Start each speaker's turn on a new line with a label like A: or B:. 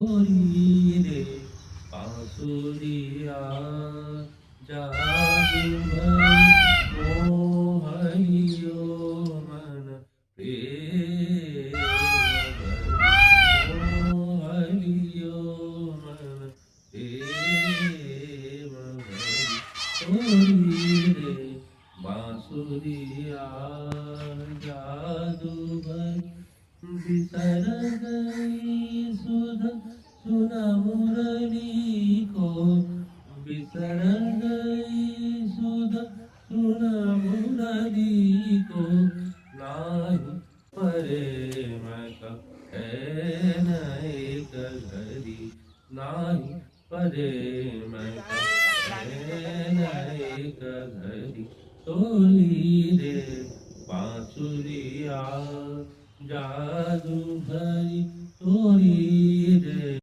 A: ओरी रे बांसुरिया जादू भरी मोहनियो मन प्रेम भरी मोहनियो मन प्रेम भरी ओरी रे बांसुरिया जादू भरी बिसर गई सुध सुन मुरली को बिसर गई सुध सुन मुरली को नाही प्रेम का है एक घड़ी नाही प्रेम का है एक घड़ी तोली रे बांसुरिया जादू भरी तोरी